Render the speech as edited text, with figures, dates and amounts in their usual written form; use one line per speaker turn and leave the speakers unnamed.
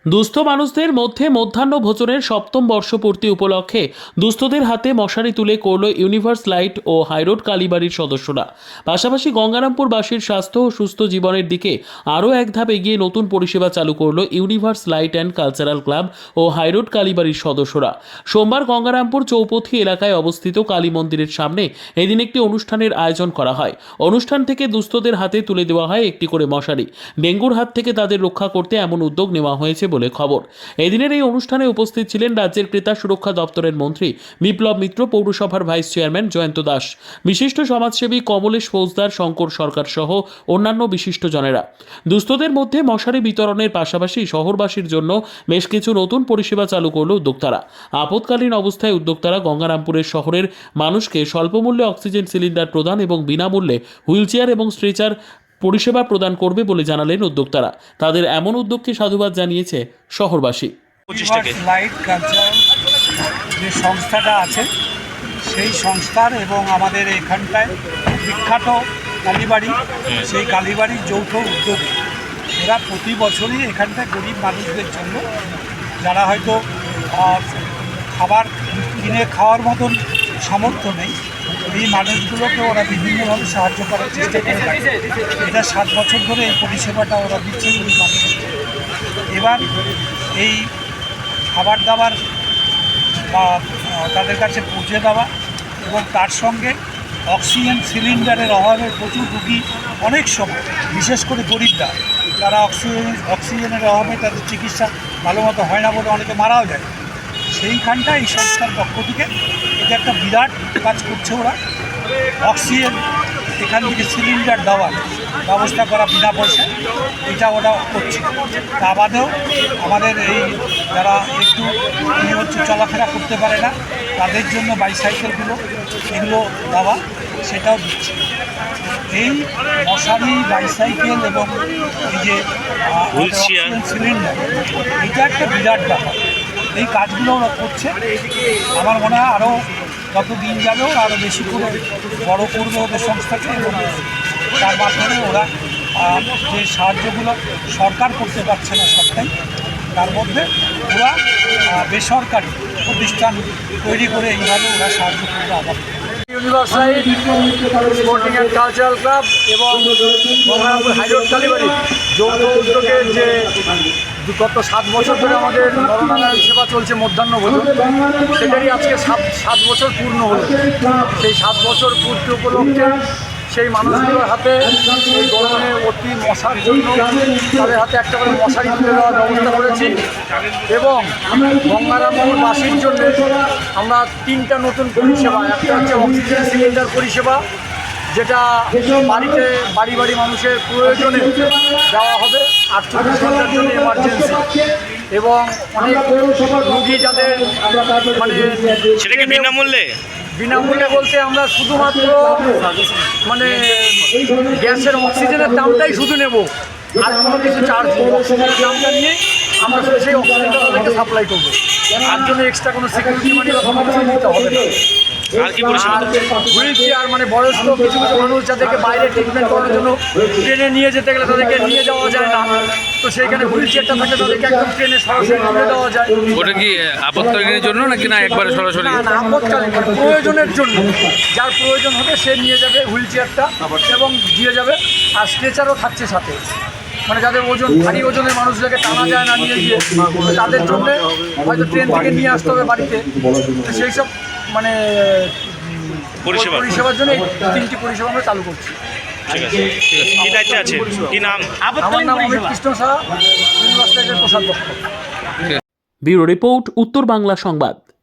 দুস্থ মানুষদের মধ্যে মধ্যাহ্ন ভোজনের সপ্তম বর্ষপূর্তি উপলক্ষে দুস্থদের হাতে মশারি তুলে করল ইউনিভার্স লাইট ও হাইরোড কালীবাড়ির সদস্যরা। পাশাপাশি গঙ্গারামপুরবাসীর স্বাস্থ্য ও সুস্থ জীবনের দিকে আরও এক ধাপ এগিয়ে নতুন পরিষেবা চালু করল Universe Light and Cultural Club ও হাইরোড কালীবাড়ির সদস্যরা। সোমবার গঙ্গারামপুর চৌপথি এলাকায় অবস্থিত কালী মন্দিরের সামনে এদিন একটি অনুষ্ঠানের আয়োজন করা হয়। অনুষ্ঠান থেকে দুস্থদের হাতে তুলে দেওয়া হয় একটি করে মশারি। ডেঙ্গুর হাত থেকে তাদের রক্ষা করতে এমন উদ্যোগ নেওয়া হয়েছে বলে খবর। এদিনের এই অনুষ্ঠানে উপস্থিত ছিলেন রাজ্যের ক্রেতা সুরক্ষা দপ্তরের মন্ত্রী বিপ্লব মিত্র, পৌরসভার ভাইস চেয়ারম্যান জয়ন্ত দাস, বিশিষ্ট সমাজসেবী কমলেশ ফৌজদার, শঙ্কর সরকার সহ অন্যান্য বিশিষ্টজনেরা। দুস্থদের মধ্যে মশারি বিতরণের পাশাপাশি শহরবাসীর জন্য বেশ কিছু নতুন পরিষেবা চালু করল উদ্যোক্তারা। আপৎকালীন অবস্থায় উদ্যোক্তারা গঙ্গারামপুরের শহরের মানুষকে স্বল্পমূল্যে অক্সিজেন সিলিন্ডার প্রদান এবং বিনামূল্যে হুইলচেয়ার এবং স্ট্রেচার পরিষেবা প্রদান করবে বলে জানালেন উদ্যোক্তারা। তাদের এমন উদ্যোগকে সাধুবাদ জানিয়েছে শহরবাসী।
লাইট কালচার যে সংস্থাটা আছে সেই সংস্থার এবং আমাদের এখানটায় বিখ্যাত কালীবাড়ি, সেই কালীবাড়ির যৌথ উদ্যোগ। এরা প্রতি বছরই এখানটায় গরিব মানুষদের জন্য, যারা হয়তো খাবার কিনে খাওয়ার মতন সামর্থ্য নেই, এই মানুষগুলোকে ওরা বিভিন্নভাবে সাহায্য করার চেষ্টা করে থাকে। এটা 7 বছর ধরে এই পরিষেবাটা ওরা দিচ্ছে গরিব মানুষকে। এবার এই খাবার দাবার বা তাদের কাছে পৌঁছে দেওয়া এবং তার সঙ্গে অক্সিজেন সিলিন্ডারের অভাবে প্রচুর রুগী অনেক সময়, বিশেষ করে গরিবরা, তারা অক্সিজেনের অভাবে তাদের চিকিৎসা ভালো মতো হয় না বলে অনেকে মারাও যায়। সেইখানটা এই সংস্থার পক্ষ থেকে এটা একটা বিরাট কাজ করছে। ওরা অক্সিজেন এখান থেকে সিলিন্ডার দেওয়ার ব্যবস্থা করা বিনা পয়সায়, এটা ওরা করছে। তা বাদেও আমাদের এই যারা একটু চলাফেরা করতে পারে না তাদের জন্য বাইসাইকেলগুলো এগুলো দেওয়া, সেটাও দিচ্ছে। এই মশারি, বাইসাইকেল এবং এই যে অক্সিজেন সিলিন্ডার, এটা একটা বিরাট ব্যাপার। এই কাজগুলো ওরা করছে। আমার মনে হয় আরও যত দিন যাবে ওরা আরও বেশি করে বড় করবে ওদের সংস্থাকে, এবং তার মাধ্যমে ওরা যে সাহায্যগুলো সরকার করতে পারছে না সবটাই, তার মধ্যে ওরা বেসরকারি প্রতিষ্ঠান তৈরি করে এইভাবে ওরা সাহায্য করবে আবার।
Universe light sporting and Cultural club এবং গঙ্গারামপুর হাইরোড কালীবাড়ি যৌথ উদ্যোগের যে গত 7 বছর ধরে আমাদের নরনারায়ণ সেবা চলছে মধ্যাহ্ন ভোজন, সেটারই আজকে 7 বছর পূর্ণ হলো। সেই 7 বছর পূর্তি উপলক্ষে সেই মানুষগুলোর হাতে এই গরমে অতি মশার জন্য তাদের হাতে একটা করে মশারি তুলে দেওয়ার ব্যবস্থা করেছি। এবং গঙ্গারামপুরবাসীর জন্য আমরা 3টা নতুন পরিষেবা, একটা হচ্ছে অক্সিজেন সিলিন্ডার পরিষেবা, যেটা বাড়িতে বাড়ি বাড়ি মানুষের প্রয়োজনে দেওয়া হবে 48 ঘন্টার জন্য এমার্জেন্সি। এবং অনেক রুগী যাদের
সেটাকে বিনামূল্যে
বলতে আমরা শুধুমাত্র গ্যাসের অক্সিজেনের দামটাই শুধু নেব, আর কোনো কিছু চার্জ নেই। অক্সিজেনের দামটা নিয়ে আমরা সেই অক্সিজেনটা তাদেরকে সাপ্লাই করবো। তার জন্য এক্সট্রা কোনো সিকিউরিটি মানি বা কোনো কিছু দিতে হবে না।
আর কি পরিষেবা?
হুইল চেয়ার, বয়স্ক কিছু কিছু মানুষ যাদেরকে বাইরে ট্রিটমেন্ট করার জন্য ট্রেনে নিয়ে যেতে গেলে তাদেরকে নিয়ে যাওয়া যায় না, তো সেইখানে হুইল চেয়ারটা থাকে তাদেরকে একদম ট্রেনে সরাসরি তুলে দেওয়া যায়।
ওটা কি আপৎকালীনের জন্য নাকি না একবারে সরাসরি?
না, আপৎকালীন প্রয়োজনের জন্য। যার প্রয়োজন হবে সে নিয়ে যাবে হুইল চেয়ারটা এবং দিয়ে যাবে। আর স্ট্রেচারও থাকছে সাথে, যাদের ওজন ভারী ওজনের মানুষদেরকে টানা যায় না নিয়ে গিয়ে, তাদের জন্য হয়তো ট্রেন থেকে নিয়ে আসতে হবে বাড়িতে। সেই সব পরিষেবার জন্য এই 3টি পরিষেবা আমরা চালু করছি।
কি দায়িত্বে আছে? কি নাম?
আমার নাম অমিত কৃষ্ণ সাহা, ইউনিভার্স লাইটের কোষাধ্যক্ষ।
ব্যুরো রিপোর্ট, উত্তর বাংলা সংবাদ।